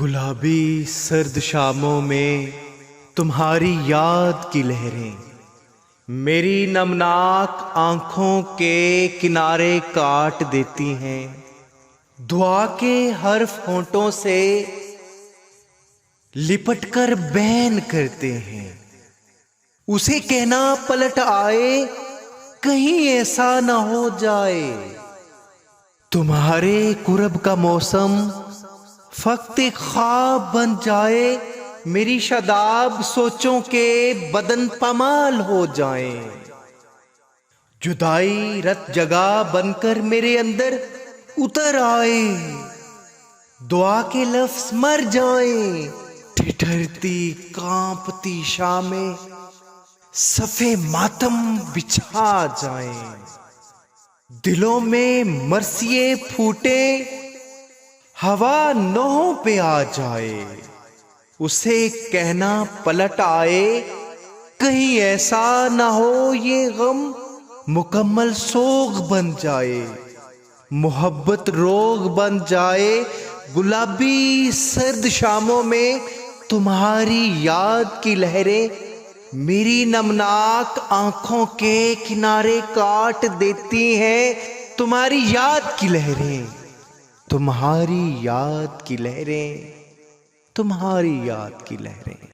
गुलाबी सर्द शामों में तुम्हारी याद की लहरें मेरी नमनाक आंखों के किनारे काट देती हैं। दुआ के हर्फ होंठों से लिपटकर बैन करते हैं। उसे कहना पलट आए, कहीं ऐसा ना हो जाए तुम्हारे कुर्ब का मौसम फक्त एक ख्वाब बन जाए। मेरी शादाब सोचों के बदन पमाल हो जाएं। जुदाई रत जगह बनकर मेरे अंदर उतर आए। दुआ के लफ्ज मर जाएं। ठिठुरती कांपती शामें सफे मातम बिछा जाएं। दिलों में मरसिए फूटे, हवा नौहों पे आ जाए। उसे कहना पलट आए, कहीं ऐसा ना हो ये गम मुकम्मल सोग बन जाए। मोहब्बत रोग बन जाए। गुलाबी सर्द शामों में तुम्हारी याद की लहरें मेरी नमनाक आंखों के किनारे काट देती हैं। तुम्हारी याद की लहरें, तुम्हारी याद की लहरें, तुम्हारी याद की लहरें।